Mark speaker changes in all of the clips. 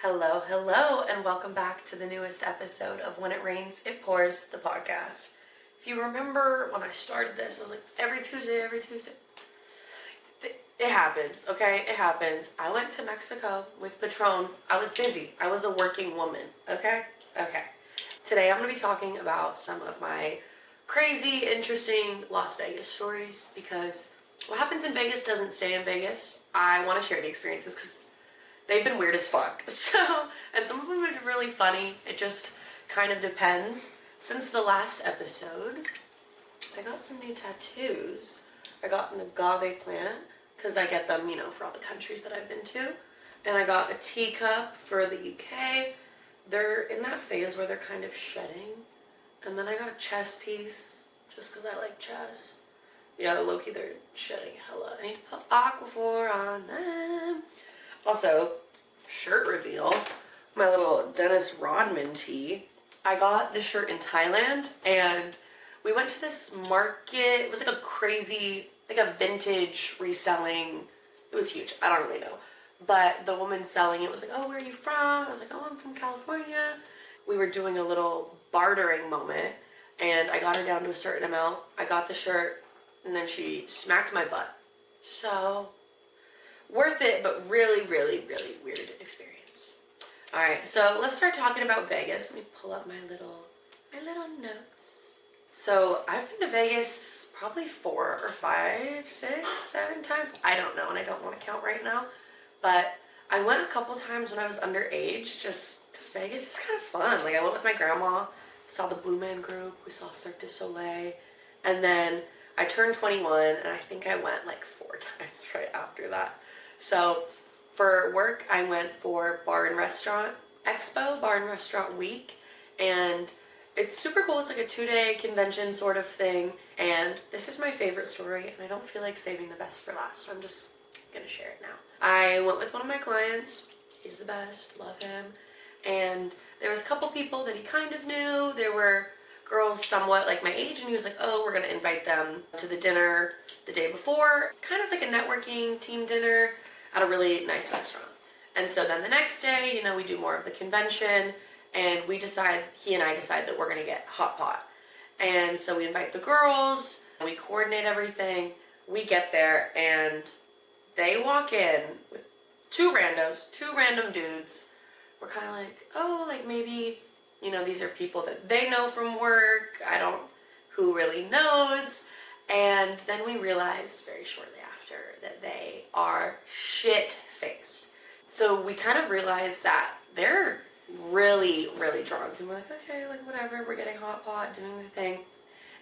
Speaker 1: Hello, hello, and welcome back to the newest episode of When It Rains, It Pours, the podcast. If you remember when I started this, I was like, every Tuesday. It happens, okay? It happens. I went to Mexico with Patron. I was busy. I was a working woman, okay? Okay. Today I'm going to be talking about some of my crazy, interesting Las Vegas stories because what happens in Vegas doesn't stay in Vegas. I want to share the experiences because they've been weird as fuck. And some of them have been really funny. It just kind of depends. Since the last episode, I got some new tattoos. I got an agave plant because I get them, for all the countries that I've been to. And I got a teacup for the UK. They're in that phase where they're kind of shedding. And then I got a chess piece just because I like chess. Yeah, low-key, they're shedding hella. I need to put Aquaphor on them. Also, shirt reveal, my little Dennis Rodman tee. I got this shirt in Thailand and we went to this market. It was like a crazy, like a vintage reselling. It was huge. I don't really know. But the woman selling it was like, oh, where are you from? I was like, oh, I'm from California. We were doing a little bartering moment and I got her down to a certain amount. I got the shirt and then she smacked my butt. So worth it, but really, really, really weird experience. All right, so let's start talking about Vegas. Let me pull up my little notes. So I've been to Vegas probably 4 or 5, 6, 7 times. I don't know, and I don't want to count right now. But I went a couple times when I was underage, just because Vegas is kind of fun. Like I went with my grandma, saw the Blue Man Group, we saw Cirque du Soleil, and then I turned 21, and I think I went like 4 times right after that. So for work, I went for Bar and Restaurant Expo, Bar and Restaurant Week, and it's super cool. It's like a 2-day convention sort of thing, and this is my favorite story, and I don't feel like saving the best for last, so I'm just gonna share it now. I went with one of my clients. He's the best, love him, and there was a couple people that he kind of knew. There were girls somewhat like my age, and he was like, oh, we're gonna invite them to the dinner the day before, kind of like a networking team dinner at a really nice restaurant. And so then the next day, we do more of the convention and he and I decide that we're gonna get hot pot. And so we invite the girls, we coordinate everything, we get there and they walk in with 2 random dudes. We're kind of like, oh, like maybe, these are people that they know from work. Who really knows? And then we realize very shortly after that they are shit-faced. So we kind of realize that they're really, really drunk. And we're like, okay, like whatever, we're getting hot pot, doing the thing.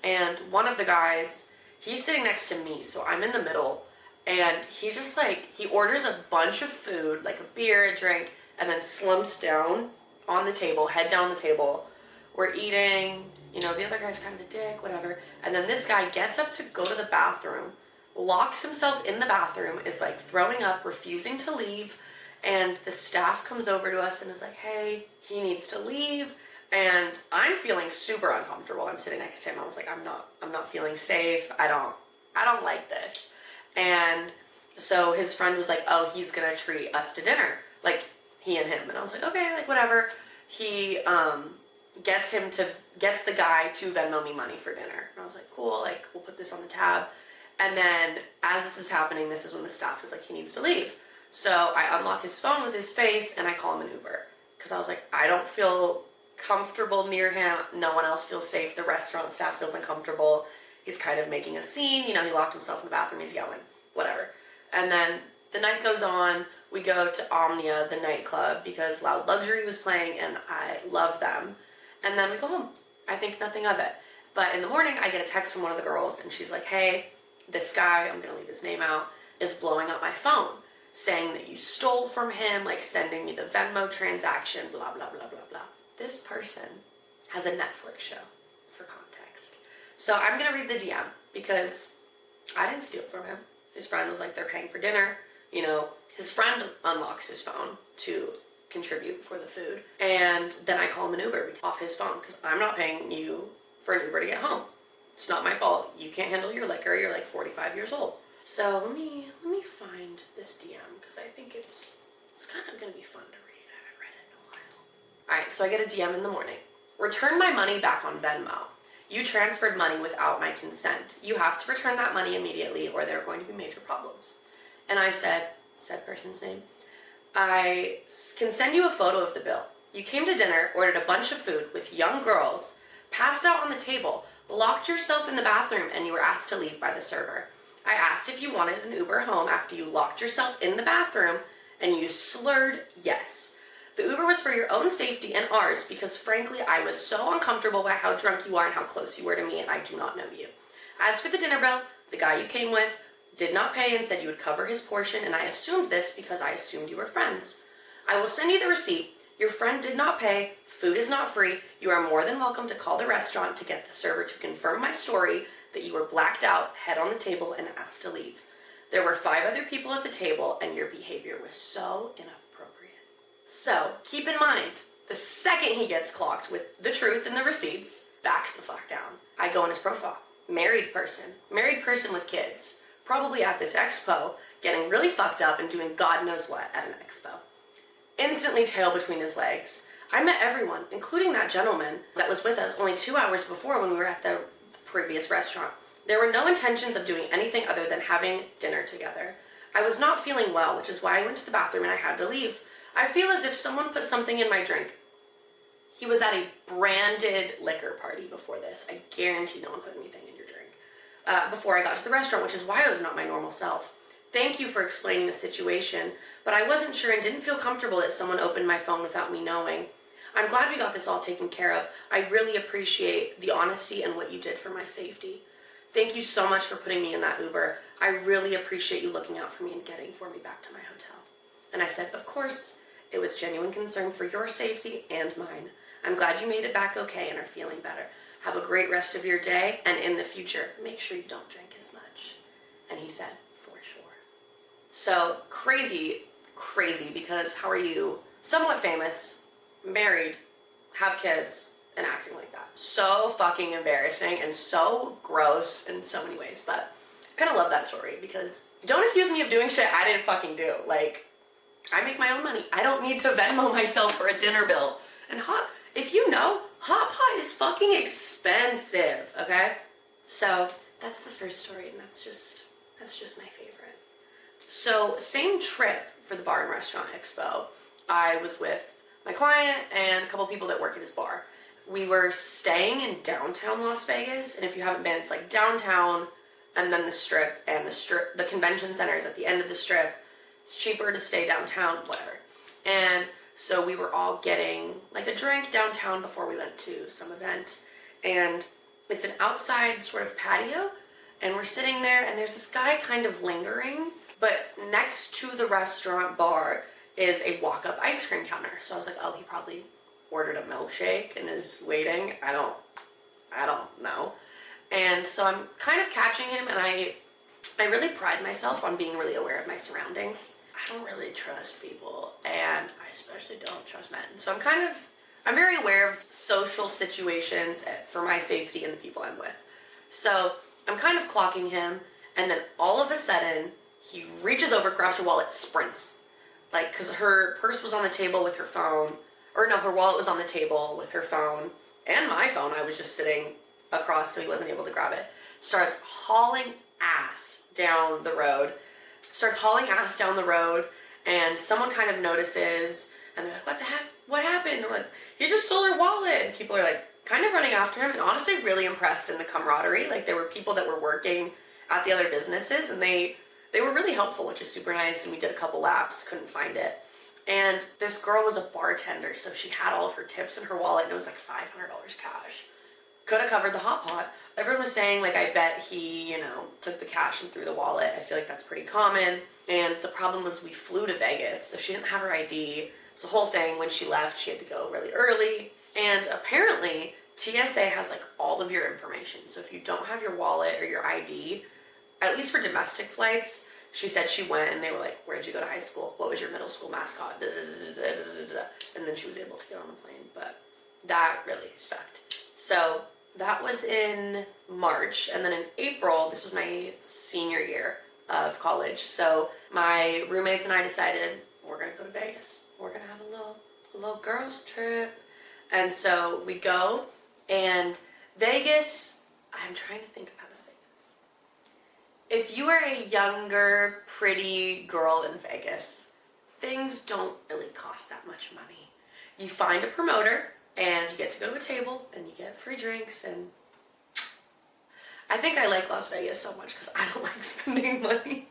Speaker 1: And one of the guys, he's sitting next to me, so I'm in the middle. And he just he orders a bunch of food, like a beer, a drink, and then slumps down on the table, head down the table. We're eating, the other guy's kind of a dick, whatever. And then this guy gets up to go to the bathroom, locks himself in the bathroom, is like throwing up, refusing to leave. And the staff comes over to us and is like, hey, he needs to leave. And I'm feeling super uncomfortable. I'm sitting next to him. I was like, I'm not feeling safe. I don't like this. And so his friend was like, oh, he's gonna treat us to dinner. Like he and him. And I was like, okay, like whatever. He gets the guy to Venmo me money for dinner. And I was like, cool, like we'll put this on the tab. And then as this is happening, this is when the staff is like, he needs to leave. So I unlock his phone with his face and I call him an Uber. Because I was like, I don't feel comfortable near him. No one else feels safe. The restaurant staff feels uncomfortable. He's kind of making a scene. He locked himself in the bathroom. He's yelling, whatever. And then the night goes on. We go to Omnia, the nightclub, because Loud Luxury was playing and I love them. And then we go home. I think nothing of it. But in the morning, I get a text from one of the girls and she's like, hey, this guy, I'm going to leave his name out, is blowing up my phone, saying that you stole from him, like sending me the Venmo transaction, blah, blah, blah, blah, blah. This person has a Netflix show, for context. So I'm going to read the DM because I didn't steal from him. His friend was like, they're paying for dinner. His friend unlocks his phone to contribute for the food. And then I call him an Uber off his phone because I'm not paying you for an Uber to get home. It's not my fault. You can't handle your liquor. You're like 45 years old. So let me find this DM because I think it's kind of going to be fun to read. I haven't read Alright, so I get a DM in the morning. Return my money back on Venmo. You transferred money without my consent. You have to return that money immediately or there are going to be major problems. And I said person's name, I can send you a photo of the bill. You came to dinner, ordered a bunch of food with young girls, passed out on the table, locked yourself in the bathroom, and you were asked to leave by the server. I asked if you wanted an Uber home after you locked yourself in the bathroom, and you slurred yes. The Uber was for your own safety and ours because frankly I was so uncomfortable by how drunk you are and how close you were to me and I do not know you. As for the dinner bill, the guy you came with did not pay and said you would cover his portion and I assumed this because I assumed you were friends. I will send you the receipt. Your friend did not pay. Food is not free. You are more than welcome to call the restaurant to get the server to confirm my story that you were blacked out, head on the table, and asked to leave. There were 5 other people at the table and your behavior was so inappropriate. So, keep in mind, the second he gets clocked with the truth and the receipts, backs the fuck down. I go on his profile. Married person with kids, probably at this expo, getting really fucked up and doing God knows what at an expo. Instantly tail between his legs. I met everyone, including that gentleman that was with us only 2 hours before when we were at the previous restaurant. There were no intentions of doing anything other than having dinner together. I was not feeling well, which is why I went to the bathroom and I had to leave. I feel as if someone put something in my drink. He was at a branded liquor party before this. I guarantee no one put anything in your drink. Before I got to the restaurant, which is why I was not my normal self. Thank you for explaining the situation, but I wasn't sure and didn't feel comfortable that someone opened my phone without me knowing. I'm glad we got this all taken care of. I really appreciate the honesty and what you did for my safety. Thank you so much for putting me in that Uber. I really appreciate you looking out for me and getting for me back to my hotel. And I said, of course, it was genuine concern for your safety and mine. I'm glad you made it back okay and are feeling better. Have a great rest of your day, and in the future, make sure you don't drink as much. And he said, for sure. So crazy, because how are you somewhat famous, married, have kids, and acting like that? So fucking embarrassing and so gross in so many ways, but I kind of love that story because don't accuse me of doing shit I didn't fucking do. Like, I make my own money. I don't need to Venmo myself for a dinner bill. And if you know, hot pot is fucking expensive, okay? So that's the first story, and that's just my favorite. So same trip for the bar and restaurant expo. I was with my client and a couple people that work at his bar. We were staying in downtown Las Vegas, and if you haven't been, it's like downtown and then the strip, and the convention center is at the end of the strip. It's cheaper to stay downtown, whatever. And so we were all getting like a drink downtown before we went to some event. And it's an outside sort of patio. And we're sitting there and there's this guy kind of lingering. But next to the restaurant bar is a walk-up ice cream counter. So I was like, oh, he probably ordered a milkshake and is waiting. I don't know. And so I'm kind of catching him, and I really pride myself on being really aware of my surroundings. I don't really trust people, and I especially don't trust men. So I'm very aware of social situations for my safety and the people I'm with. So I'm kind of clocking him, and then all of a sudden, he reaches over, grabs her wallet, sprints. Like, because her purse was on the table with her phone, or no, her wallet was on the table with her phone, and my phone. I was just sitting across so he wasn't able to grab it. Starts hauling ass down the road, and someone kind of notices, and they're like, what the heck? What happened? And I'm like, he just stole her wallet. And people are like kind of running after him, and honestly really impressed in the camaraderie. Like, there were people that were working at the other businesses, and they were really helpful, which is super nice, and we did a couple laps, couldn't find it. And this girl was a bartender, so she had all of her tips in her wallet, and it was like $500 cash. Could have covered the hot pot. Everyone was saying, like, I bet he, took the cash and threw the wallet. I feel like that's pretty common. And the problem was we flew to Vegas, so she didn't have her ID. So the whole thing, when she left, she had to go really early. And apparently, TSA has, like, all of your information. So if you don't have your wallet or your ID, at least for domestic flights, she said she went and they were like, where'd you go to high school? What was your middle school mascot? And then she was able to get on the plane. But that really sucked. So that was in March, and then in April, this was my senior year of college, so my roommates and I decided we're gonna go to Vegas. We're gonna have a a little girls trip. And so we go, and Vegas, I'm trying to think of how to say this. If you are a younger, pretty girl in Vegas, things don't really cost that much money. You find a promoter, and you get to go to a table, and you get free drinks, and I think I like Las Vegas so much because I don't like spending money.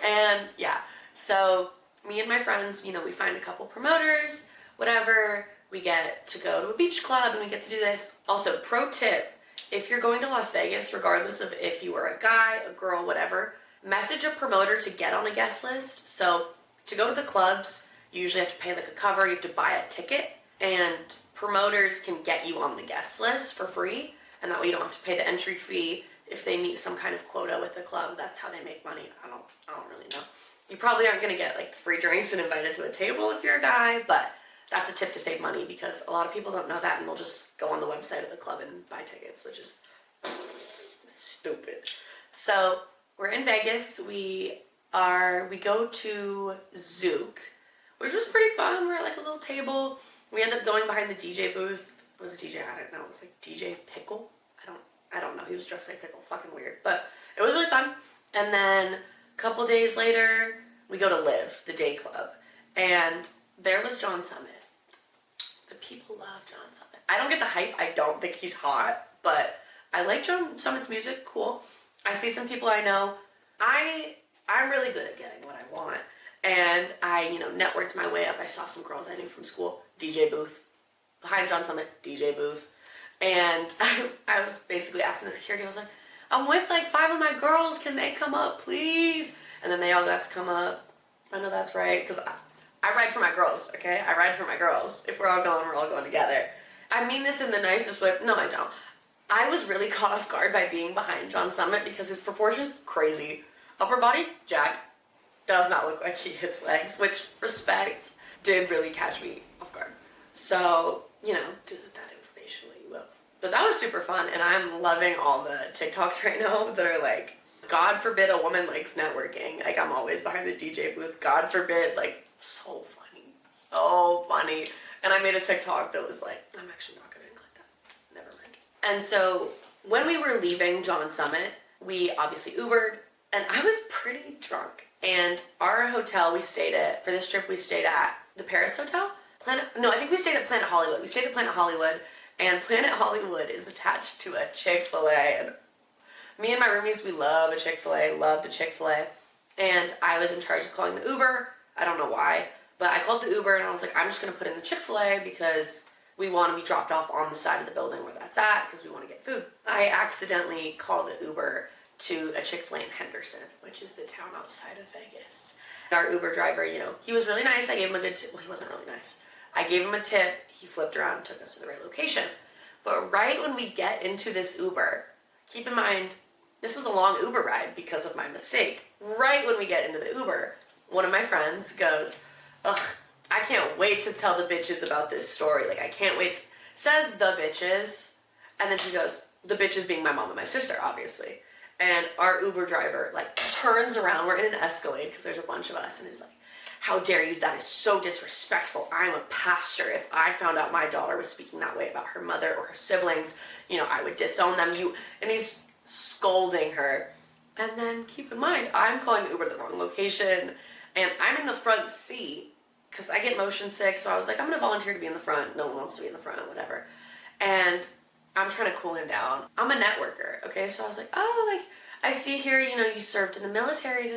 Speaker 1: And yeah, so me and my friends, you know, we find a couple promoters, whatever. We get to go to a beach club and we get to do this. Also, pro tip, if you're going to Las Vegas, regardless of if you are a guy, a girl, whatever, message a promoter to get on a guest list. So to go to the clubs, you usually have to pay like a cover, you have to buy a ticket, and promoters can get you on the guest list for free, and that way you don't have to pay the entry fee. If they meet some kind of quota with the club, that's how they make money. I don't really know. You probably aren't gonna get like free drinks and invited to a table if you're a guy, but that's a tip to save money because a lot of people don't know that and they'll just go on the website of the club and buy tickets, which is stupid. So we're in Vegas. We go to Zook, which was pretty fun. We're at like a little table. We end up going behind the DJ booth. It was a DJ, I don't know. It was like DJ Pickle. I don't know. He was dressed like Pickle. Fucking weird. But it was really fun. And then a couple days later, we go to Live, the day club. And there was John Summit. The people love John Summit. I don't get the hype. I don't think he's hot. But I like John Summit's music. Cool. I see some people I know. I'm really good at getting what I want. And I, networked my way up. I saw some girls I knew from school. DJ booth. Behind John Summit, DJ booth. And I was basically asking the security, I was like, I'm with like 5 of my girls, can they come up, please? And then they all got to come up. I know that's right, because I ride for my girls, okay? I ride for my girls. If we're all going together. I mean this in the nicest way. No, I don't. I was really caught off guard by being behind John Summit because his proportions, crazy. Upper body, jacked. Does not look like he hits legs, which, respect, did really catch me off guard. So, do that information what you will. But that was super fun, and I'm loving all the TikToks right now that are like, God forbid a woman likes networking. Like, I'm always behind the DJ booth. God forbid, like, so funny. So funny. And I made a TikTok that was like, I'm actually not going to include that. Never mind. And so, when we were leaving John Summit, we obviously Ubered, and I was pretty drunk. And our hotel we stayed at, for this trip, we stayed at the Paris Hotel. I think we stayed at Planet Hollywood. We stayed at Planet Hollywood, and Planet Hollywood is attached to a Chick-fil-A. And me and my roomies, we love a Chick-fil-A, loved a Chick-fil-A. And I was in charge of calling the Uber. I don't know why, but I called the Uber, and I was like, I'm just going to put in the Chick-fil-A because we want to be dropped off on the side of the building where that's at because we want to get food. I accidentally called the Uber to a Chick-fil-A in Henderson, which is the town outside of Vegas. Our Uber driver, he was really nice. I gave him a good tip. Well, he wasn't really nice. I gave him a tip. He flipped around and took us to the right location. But right when we get into this Uber, keep in mind, this was a long Uber ride because of my mistake. Right when we get into the Uber, one of my friends goes, ugh, I can't wait to tell the bitches about this story. Like, I can't wait. Says the bitches. And then she goes, the bitches being my mom and my sister, obviously. And our Uber driver, turns around. We're in an Escalade because there's a bunch of us. And is like, how dare you? That is so disrespectful. I'm a pastor. If I found out my daughter was speaking that way about her mother or her siblings, I would disown them. And he's scolding her. And then keep in mind, I'm calling the Uber the wrong location. And I'm in the front seat because I get motion sick. So I was like, I'm going to volunteer to be in the front. No one wants to be in the front, whatever. And I'm trying to cool him down. I'm a networker, okay? So I was like, I see here, you served in the military,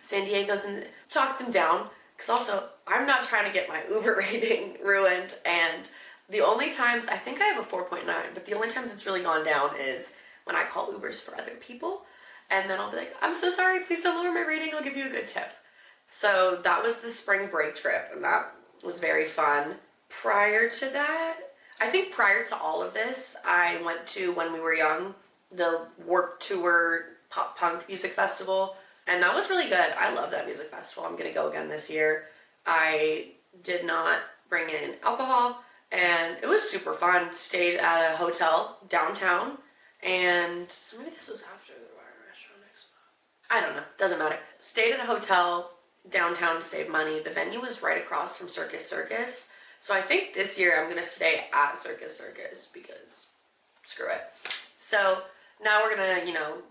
Speaker 1: San Diego's, and talked him down. Because also, I'm not trying to get my Uber rating ruined. And the only times, I think I have a 4.9, but the only times it's really gone down is when I call Ubers for other people. And then I'll be like, I'm so sorry, please don't lower my rating, I'll give you a good tip. So that was the spring break trip, and that was very fun. Prior to that, I think prior to all of this, I went to, when we were young, the Warped Tour Pop Punk Music Festival, and that was really good. I love that music festival. I'm going to go again this year. I did not bring in alcohol, and it was super fun. Stayed at a hotel downtown, and so maybe this was after the Bar Restaurant Expo. I don't know. Doesn't matter. Stayed at a hotel downtown to save money. The venue was right across from Circus Circus. So I think this year I'm going to stay at Circus Circus because screw it. So now we're going to,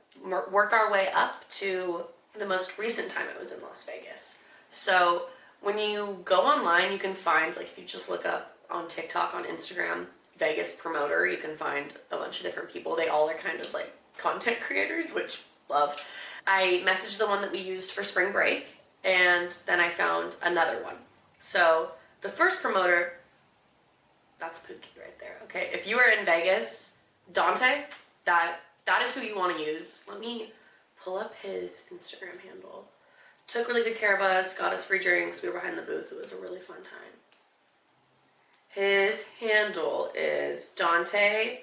Speaker 1: work our way up to the most recent time I was in Las Vegas. So when you go online, you can find, like if you just look up on TikTok, on Instagram, Vegas promoter, you can find a bunch of different people. They all are kind of like content creators, which love. I messaged the one that we used for spring break, and then I found another one. So the first promoter, that's Pookie right there, okay? If you are in Vegas, Dante, that is who you want to use. Let me pull up his Instagram handle. Took really good care of us, got us free drinks. We were behind the booth. It was a really fun time. His handle is Dante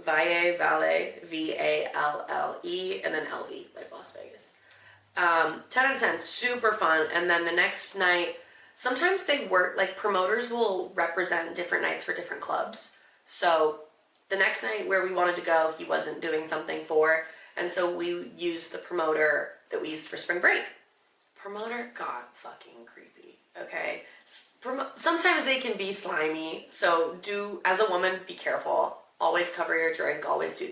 Speaker 1: Valle, Valle, and then LV, like Las Vegas. 10 out of 10, super fun. And then the next night, sometimes they work, like promoters will represent different nights for different clubs. So the next night where we wanted to go, he wasn't doing something for, and so we used the promoter that we used for spring break. Promoter got fucking creepy, okay? Sometimes they can be slimy, so as a woman, be careful. Always cover your drink, always do,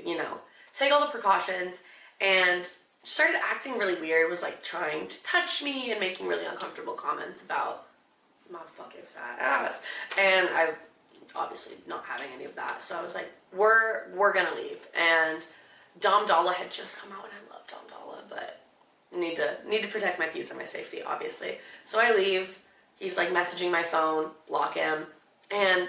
Speaker 1: take all the precautions, and started acting really weird, was like trying to touch me and making really uncomfortable comments about my fucking fat ass. And I obviously not having any of that, so I was like, we're gonna leave. And Dom Dalla had just come out, and I love Dom Dalla, but need to protect my peace and my safety, obviously. So I leave. He's like messaging my phone, lock him, and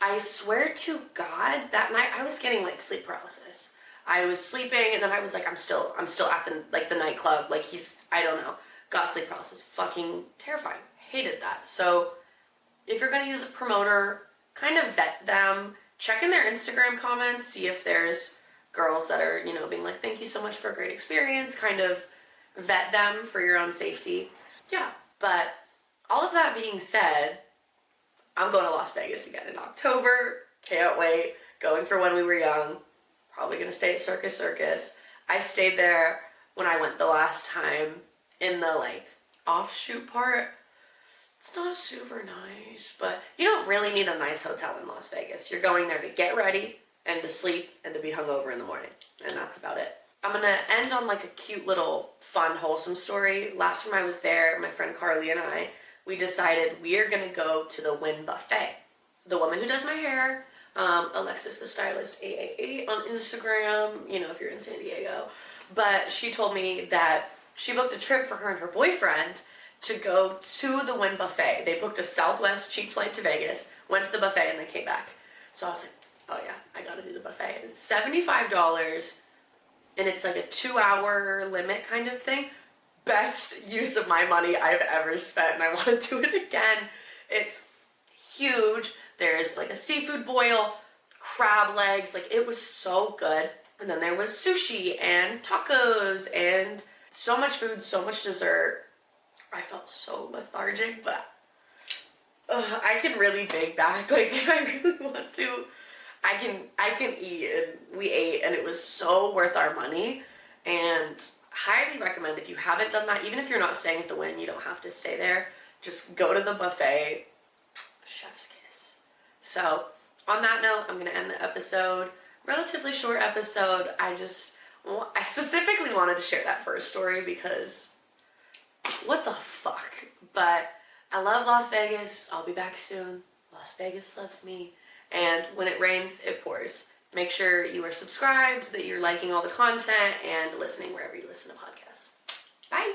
Speaker 1: I swear to God, that night I was getting like sleep paralysis. I was sleeping, and then I was like, I'm still at the nightclub. Like I don't know, got sleep paralysis. Fucking terrifying. Hated that. So if you're gonna use a promoter, kind of vet them. Check in their Instagram comments, see if there's girls that are, being like, thank you so much for a great experience. Kind of vet them for your own safety. Yeah, but all of that being said, I'm going to Las Vegas again in October. Can't wait. Going for when we were young. Probably going to stay at Circus Circus. I stayed there when I went the last time in the offshoot part. It's not super nice, but you don't really need a nice hotel in Las Vegas. You're going there to get ready and to sleep and to be hungover in the morning. And that's about it. I'm going to end on a cute little fun, wholesome story. Last time I was there, my friend Carly and I, we decided we are going to go to the Wynn Buffet. The woman who does my hair, Alexis the Stylist 888 on Instagram, if you're in San Diego. But she told me that she booked a trip for her and her boyfriend to go to the Wynn Buffet. They booked a Southwest cheap flight to Vegas, went to the buffet, and they came back. So I was like, oh yeah, I gotta do the buffet. It's $75, and it's like a 2-hour limit kind of thing. Best use of my money I've ever spent, and I want to do it again. It's huge. There's a seafood boil, crab legs, it was so good. And then there was sushi and tacos and so much food, so much dessert. I felt so lethargic, but I can really big back. If I really want to, I can eat. And we ate, and it was so worth our money. And highly recommend, if you haven't done that, even if you're not staying at the Wynn, you don't have to stay there. Just go to the buffet. Chef's kiss. So on that note, I'm gonna end the episode. Relatively short episode. I specifically wanted to share that first story because what the fuck? But I love Las Vegas. I'll be back soon. Las Vegas loves me. And when it rains, it pours. Make sure you are subscribed, that you're liking all the content, and listening wherever you listen to podcasts. Bye!